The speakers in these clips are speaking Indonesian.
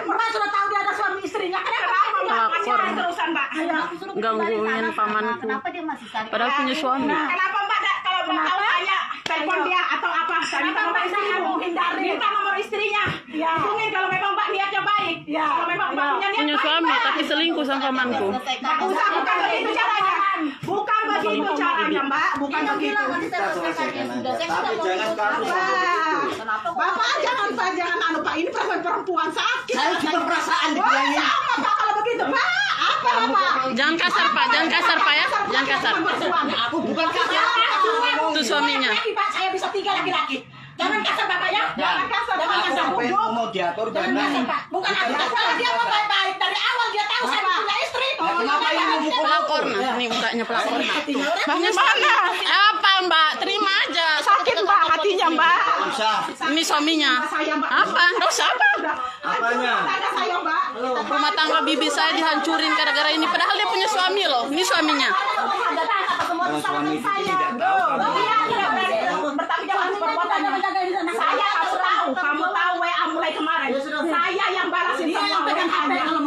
Mbak sudah tahu dia ada suami istrinya. Pelakor gangguin pamanku. Padahal punya suami. Kenapa Mbak kalau Mbak tahu saya telepon dia atau apa? Saya minta nomor istrinya, minta nomor istrinya. Hubungin kalau memang Mbak niatnya baik. Kalau memang Mbak Punya suami tapi selingkuh sama pamanku. bukan begitu caranya. Bukan begitu caranya Mbak, bukan begitu. Tapi jangan kamu Bapak jangan anu Pak, ini perempuan sakit. saya juga perasaan dibilangin. Sama Pak kalau begitu Pak. Apa Pak? Jangan kasar Pak, jangan kasar Pak ya. Jangan kasar. Aku bukan kasar. Itu suaminya. Pak, saya bisa 3 laki-laki. Jangan kasar Bapak ya. Jangan kasar, Jangan Pak. kasar. Mau diatur Jangan kasar Pak. Bukan aku kasar, dia mau baik-baik dari awal dia tahu saya punya istri. Kenapa ini mukul Pelakor nah, nih mukanya pelakor. Punya mana? Apa Mbak? Terima aja. Sakit Mbak hatinya Mbak. Bisa. Ini suaminya. Saya Mbak. Apa? Dosa apa? Apanya? Tanya saya Mbak. Rumah tangga bibi saya dihancurin gara-gara ini. Padahal dia punya suami loh. Ini suaminya. Kalau suami itu tidak tahu. Dia tidak berani bertanggung jawab atas perbuatannya. Saya kamu tahu WA mulai kemarin. Saya yang balas itu semua WA-nya.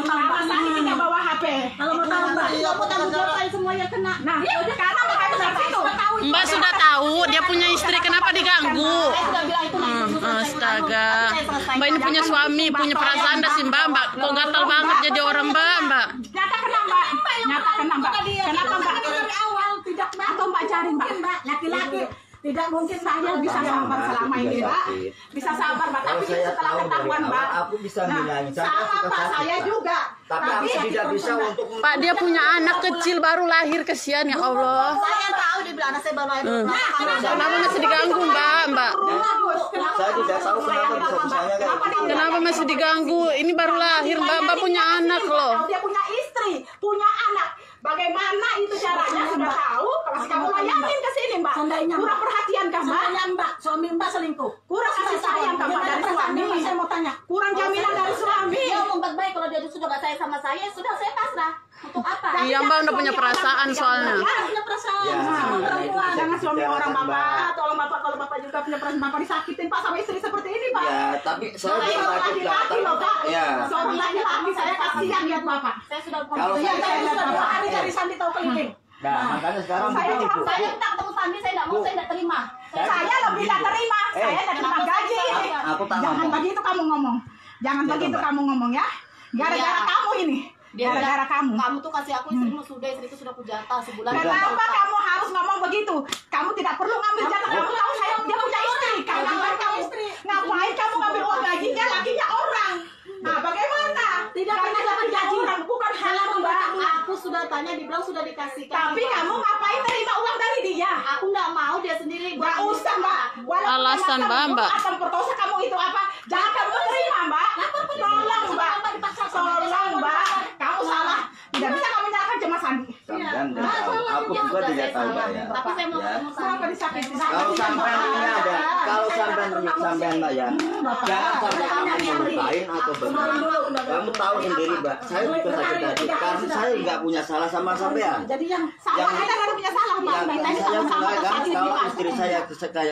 Karena saya tidak bawa HP. Kalau mau tahu Mbak, aku tanggung jawab semuanya kena. Nah, karena Mbak harus dari situ. Mbak sudah tahu dia punya istri, kenapa diganggu? Astaga. Mbak ini punya suami, punya perasaan dah sih Mbak. Mbak kok gatal banget jadi orang Mbak. Nyata kena Mbak. Nyata kena Mbak. Kenapa Mbak? Dari awal tidak Atau Mbak cari Mbak. laki-laki. Tidak mungkin Saya bisa sabar selama ini Mbak. Bisa sabar Mbak. Tapi Kalau saya setelah tahu dari ketahuan Mbak. awal, aku bisa bilangin. Saya Sama suka Pak, sakit, saya Pak. juga. Tapi aku tidak bisa untuk Pak dia punya anak kecil baru lahir, kesian ya Allah. Saya tahu dibilang anak saya baru lahir. Kenapa masih diganggu Mbak? saya tidak tahu kenapa bisa bisanya kayak gitu. Kenapa masih diganggu? Ini baru lahir Mbak punya anak loh. Dia punya istri, punya anak. Bagaimana itu caranya sudah tahu? Kalau kamu layanin ke sini Mbak. Seandainya, Kurang Mbak. perhatian kan Mbak? Seandainya Mbak, suami Mbak selingkuh. Kurang kasih sayang kan Mbak dari suami. Saya mau tanya. Kurang jaminan dari suami. Dia ngomong baik-baik kalau dia sudah gak sayang sama saya, sudah saya pasrah. Untuk apa? Iya Mbak udah punya perasaan soalnya. Dia punya perasaan Ya, sama ya, perempuan. Jangan suami Jangan orang Mbak. Bapak. Tolong Bapak kalau Bapak juga punya perasaan Bapak disakitin Pak sama istri seperti ini Pak. Ya, tapi saya Saya bukan seorang sakit, Pak. laki-laki loh Pak. Ya. Seorang laki-laki saya kasihan lihat Bapak. Saya sudah Kalau Iya, saya- saya sudah 2 hari cari Sandi tahu keliling. Nah, makanya sekarang Saya begini, Bu. saya minta ketemu Sandi, saya tidak mau, saya tidak terima. Saya lebih tak terima. Saya tak terima gaji. Aku tak Jangan ngomong. begitu kamu ngomong. Jangan Ya, begitu Mbak. kamu ngomong ya. Gara-gara Iya. kamu ini. Gara-gara kamu. Kamu tuh kasih aku istrimu sudah, istriku sudah aku jatah sebulan. Kenapa kamu harus ngomong begitu? Kamu tidak perlu ngambil jatah. Kamu tahu saya dia punya istri. Ngapain kamu istri? Ngapain kamu ngambil uang gajinya? Lakinya orang. Nah, bagaimana? Tidak Karena pernah dapat gaji jujur. orang bukan hal Kalau Mbak. aku sudah tanya, dibilang sudah dikasihkan. Tapi kamu ngapain terima uang dari dia? Aku nggak mau, dia sendiri. Gak usah Mbak. Walaupun Alasan, Mbak, Mbak. Asam perkosa kamu itu apa? Jangan kamu terima Mbak. Tolong Mbak. Tolong Mbak. Kamu salah. Tidak bisa kamu nyalakan cuma Sandi. Sampean tidak tahu. Aku juga tidak tahu, Mbak, ya. Tapi saya mau Ya. ketemu Kenapa Sandi. disakiti? Kalau sampean ini ada, kalau sampean Mbak ya, jangan sampai kamu melupain atau bagaimana. Kamu tahu sendiri Mbak, saya juga sakit hati karena saya nggak punya salah sama sampean. Jadi yang Sama kita nggak punya salah Mbak. Yang Kita ini saya sama-sama mulai kan, tersakiti kalau Pak. istri saya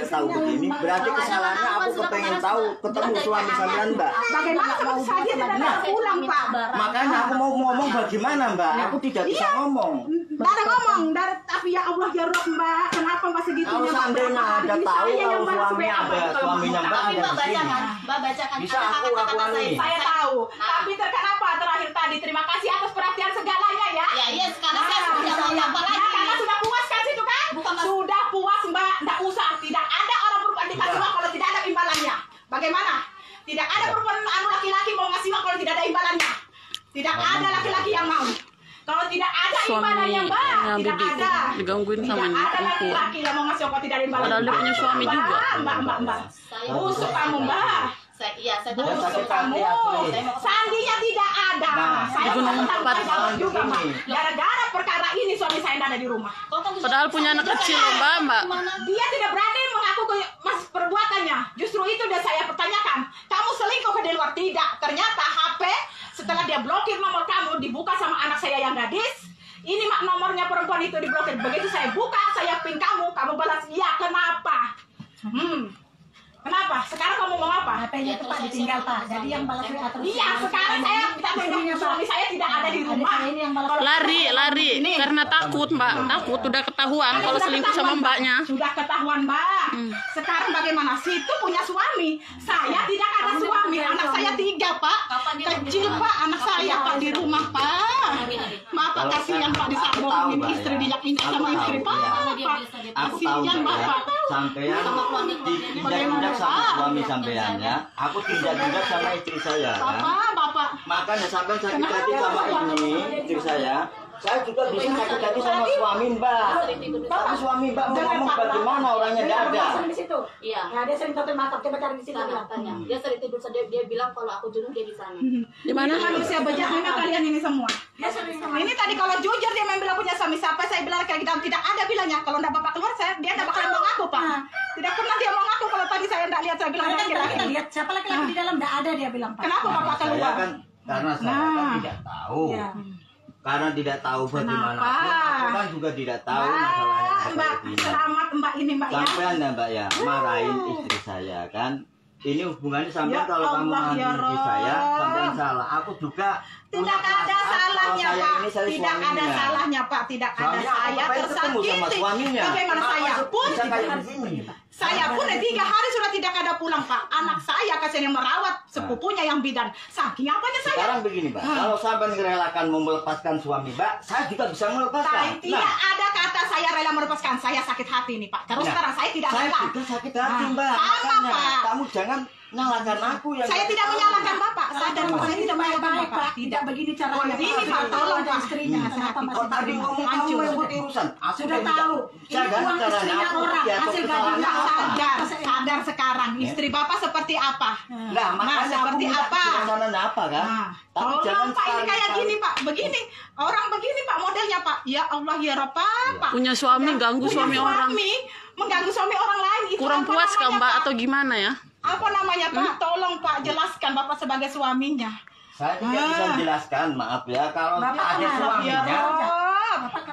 tahu begini, berarti kesalahannya aku kepengen tahu ketemu suami sampean Mbak. Bagaimana seperti saja tidak ada pulang Pak. Makanya aku mau ngomong bagaimana Mbak, aku tidak bisa ngomong. Nggak ada ngomong, tapi ya Allah ya Rob Mbak. Kenapa Mbak segitunya? Kalau Mbak? seandainya Berapa ada hari tahu saya yang kalau balas suami WA, ada, Mbak, kalau suaminya mau Mbak tahu. ada Mbak di sini. bacakan, Mbak bacakan. Bisa Ada aku kata-kata ini. Saya tahu, tapi kenapa terakhir tadi terima kasih atas perhatian segalanya ya. Ya iya, sekarang saya sudah mau apa lagi? Ya, karena sudah puas kan situ kan? Bukan, Mas. Sudah puas Mbak, nggak usah. Tidak ada orang perempuan dikasih uang kalau tidak ada imbalannya. Bagaimana? Tidak ada perempuan laki-laki mau ngasih uang kalau tidak ada imbalannya. Tidak ada laki-laki yang mau. Kalau tidak ada imbalannya Mbak, Suaminya tidak bibi ada. digangguin sama Tidak ada perempuan. laki-laki yang mau ngasih uang kalau tidak ada imbalannya. Padahal dia punya suami Mbak, juga. Mbak. Busuk kamu Mbak. Iya, saya Ya, tahu. sakit Kamu, hati asli. sandinya tidak ada. Nah, Saya di Gunung mau Empat. tahu juga, Mbak. Begini. Gara-gara perkara ini suami saya tidak ada di rumah. Padahal punya anak kecil loh Mbak. Dia tidak berani mengaku ke mas perbuatannya. Justru itu udah saya pertanyakan. Kamu selingkuh ke di luar? Tidak. Ternyata HP setelah dia blokir nomor kamu dibuka sama anak saya yang gadis. Ini mak nomornya perempuan itu diblokir. Begitu saya buka, saya ping kamu balas iya. Kenapa? Kenapa? Sekarang kamu mau apa? HP-nya itu Pak ditinggal Pak. Jadi yang balas WA terus. Iya, sekarang saya minta suami saya tidak ada di rumah. Ini yang balas. Lari karena takut Mbak, takut udah ketahuan Kan kalau sudah selingkuh sama ketahuan, mbaknya. Sudah ketahuan, Mbak. Sekarang bagaimana? Situ punya suami. Saya tidak ada suami. Anak saya 3, Pak. Kecil, Pak. Anak saya, Pak, di rumah, Pak. Maaf, Pak, kasihan, Pak, disambungin istri diinjak sama istri, Pak. Aku tahu Kasihan, Mbak ya, Bapak. sampean tindak-tindak sama suami sampean ya. Aku tindak-tindak sama istri saya kan. Bapak. Makanya sampean sakit hati sama ini istri saya. Saya juga bisa sakit hati sama suami Mbak. Tapi suami Mbak mau ngomong bagaimana orangnya tidak ada. Di situ. Iya. Nah, dia sering total makeup. Coba cari di situ. Sana tanya. Dia sering tidur dia bilang kalau aku jenuh dia di sana. Di mana? Manusia bejat memang kalian ini semua. Ini tadi kalau jujur dia memang bilang punya suami siapa, saya bilang kayak gitu tidak ada bilangnya. Kalau enggak Bapak keluar dia enggak bakalan mau ngaku, Pak. Tidak pernah dia mau ngaku kalau tadi saya enggak lihat, saya bilang Kita laki-laki. lihat siapa laki-laki di dalam enggak ada dia bilang Pak. Kenapa Bapak Saya keluar? kan karena saya kan tidak tahu. Iya. Karena tidak tahu bagaimana. Kenapa? Aku kan juga tidak tahu masalahnya Mbak, seperti ini. selamat Mbak ini Mbak ya. Sampean ya Mbak ya marahin istri saya kan. Ini hubungannya sampean Ya kalau kamu Allah, ya marahin istri saya Rob. sampean salah. Aku juga Tidak punya ada perasaan salahnya kalau saya Pak. ini saya Tidak ada suaminya. salahnya Pak. Tidak ada. Soalnya aku Saya pengen ketemu sama tersakiti. suaminya. Bagaimana Kenapa saya pun bisa kayak begini? Saya pun 3 hari sudah tidak ada pulang Pak. Anak saya kasihan yang merawat sepupunya yang bidan. Saking apanya saya. Sekarang begini Mbak, kalau sampean merelakan mau melepaskan suami Mbak, saya juga bisa melepaskan. Tidak ada kata saya rela melepaskan. Saya sakit hati nih Pak. Terus Nah, sekarang saya tidak saya rela. juga sakit hati Mbak. Sama, Makanya Pak. kamu jangan nyalakan aku yang Saya tidak menyalahkan Bapak. Sadar Pak. Saya tidak menyalahkan baik Bapak. Pak. Tidak begini caranya. Ini Pak, tolong Pak. Istrinya. Kenapa Kok masih tadi ngomong kamu Hancur. merebut urusan? Aku Sudah tahu. Saya Ini uang caranya istrinya aku orang. jatuh Hasil kesalahannya gajinya apa? Sadar sekarang istri Bapak seperti apa. Nah, makanya seperti aku minta apa? kesenangannya apa kan? Nah, Tapi jangan tolong Pak ini kayak sekali-sekali. gini Pak, begini orang begini Pak modelnya Pak. Ya Allah ya Rob Pak. Punya suami ganggu Punya suami orang. mengganggu suami orang lain itu Kurang apa puas kah namanya, Mbak Pak? atau gimana ya? Apa namanya Pak? Tolong Pak jelaskan Bapak sebagai suaminya. Saya tidak bisa menjelaskan, maaf ya. Kalau Bapak ada kan Ya suaminya, Rob.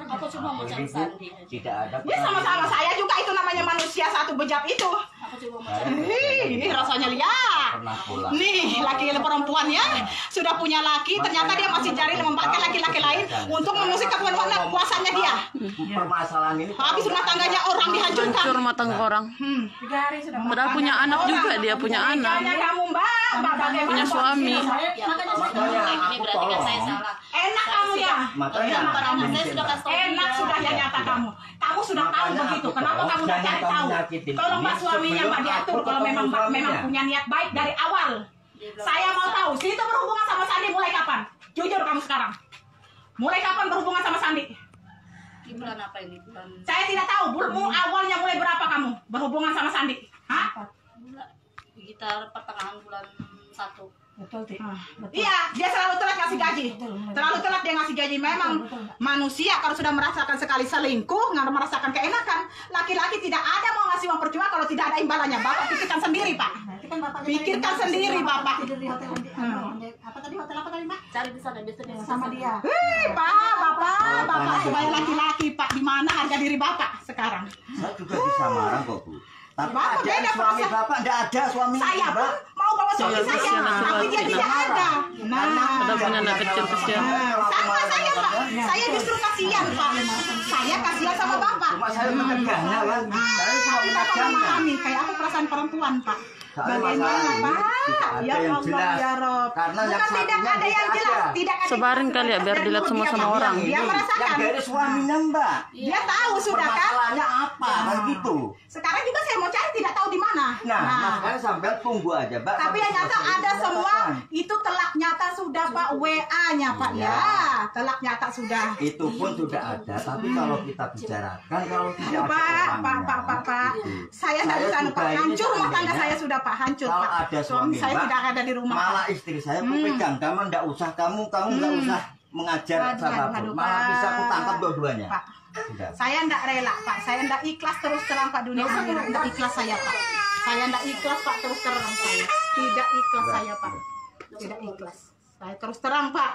Aku cuma mau cari Sandi. tidak ada. Ya sama-sama saya juga itu namanya manusia satu bejat itu. Aku cuma mau cari. Ini rasanya lihat. Pernah pulang. Nih laki perempuan ya sudah punya laki, ternyata dia masih cari memakai laki-laki lain untuk mengusik kekuasanya dia. Permasalahan ini. Habis rumah tangganya orang dihancurkan. Hancur rumah tangga orang. 3 hari sudah. Padahal punya anak juga dia punya anak. Makanya kamu Mbak, bagaimana Punya suami. Makanya Ini aku berarti kan saya tolong. salah. Enak kamu ya. Makanya Saya sudah kasih tahu Enak dia. sudah ya nyata kamu. Kamu sudah tahu Makanya begitu. aku Kenapa tahu, kamu tidak jangan cari kamu tahu? nyakitin Kalau ini Mbak suaminya sebelum Mbak diatur, aku kalau ketemu memang suaminya. punya niat baik dari awal. Saya mau tahu, Situ berhubungan sama Sandi mulai kapan? Jujur kamu sekarang. Mulai kapan berhubungan sama Sandi? Di bulan apa ini? Bulan Saya tidak tahu. Awalnya mulai berapa kamu berhubungan sama Sandi? Hah? sekitar pertengahan bulan 1. Betul, Tik. Iya, dia selalu telat ngasih gaji. Terlalu telat dia ngasih gaji. Memang manusia kalau sudah merasakan sekali selingkuh, nggak merasakan keenakan. Laki-laki tidak ada mau ngasih uang percuma kalau tidak ada imbalannya. Bapak pikirkan sendiri, Pak. Nah, itu kan Bapak Pikirkan sendiri, Bapak. tidur di hotel apa tadi hotel apa tadi, Mbak? Cari di sana biasanya Sama dia. Pak, Bapak sebagai laki-laki, Pak, di mana harga diri Bapak sekarang? Saya juga bisa marah kok Bu. Tapi Bapak ada beda suami perasaan. Bapak, tidak ada suami Saya pun mau bawa suami Iya, saya, tapi dia tidak ada. Ada punya anak kecil kesian. Sama saya, Pak. Saya justru kasihan, Pak. Saya kasihan sama Bapak. Cuma saya menegangnya kan. Saya cuma Tapi Bapak menegangnya. memahami, kayak aku perasaan perempuan, Pak. Soalnya Bagaimana, masalah ini Pak? tidak ada Ya yang Allah, jelas. ya Rob. Karena yang Bukan tidak satunya ada yang tidak jelas, ada. tidak ada. Sebarin kali ya, biar dilihat semua sama orang. Dia merasakan. Yang dari suaminya Mbak. Dia tahu sudah kan? Permasalahannya apa? Kan gitu. Sekarang juga saya mau cari, tidak tahu di mana. Nah, makanya sampai tunggu aja, Mbak. Tapi sampai yang nyata selesai ada ini semua pendapatan. itu telak nyata sudah Pak, WA-nya Pak Iya. ya. Telak nyata sudah. Itu pun sudah ada, tapi kalau kita bicarakan kalau tidak ada Pak. gitu. Saya tidak bisa juga Pak. ini Hancur rumah tangga seandainya saya sudah Pak, hancur kalau Pak. ada Suami saya Mbak, tidak ada di rumah. malah Pak. istri saya aku pegang, kamu nggak usah kamu nggak usah mengajar Aduh, siapapun, aduh, malah Pak. bisa aku tangkap dua-duanya. Pak. Sudah. Saya tidak rela Pak, saya tidak ikhlas terus terang Pak, dunia akhirat tidak ikhlas saya Pak. Saya tidak ikhlas Pak, terus terang saya. Tidak ikhlas saya Pak. Tidak ikhlas. Saya terus terang, Pak.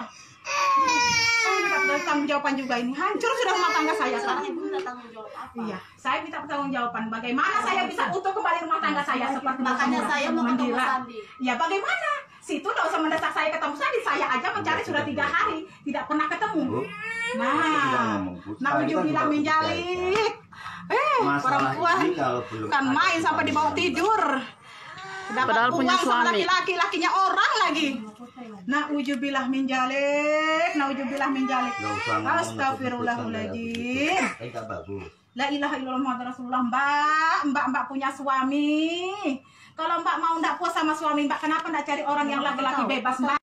Minta tanggung jawaban juga ini. Hancur sudah rumah tangga saya, Pak. Ibu minta tanggung jawab apa? Iya, saya minta pertanggung jawaban. Bagaimana saya bisa utuh kembali rumah tangga saya seperti Makanya semula, saya mau ketemu Mandira. Sandi. Ya bagaimana? Situ tidak usah mendesak saya ketemu Sandi. Saya aja mencari sudah 3 hari, tidak pernah ketemu. Bu, Nah ujung bilang menjalik. masalah Perempuan ini kalau belum kan ada main sampai di bawah tidur. Dapat Padahal punya uang sama suami. laki-laki, lakinya orang lagi. Naujubillah min jalik, naujubillah min jalik. Nggak usah ngomong, Astagfirullahaladzim. enggak bagus. La ilaha illallah Muhammad Rasulullah. Mbak punya suami. Kalau Mbak mau ndak puas sama suami Mbak, kenapa ndak cari orang yang laki-laki bebas, Mbak?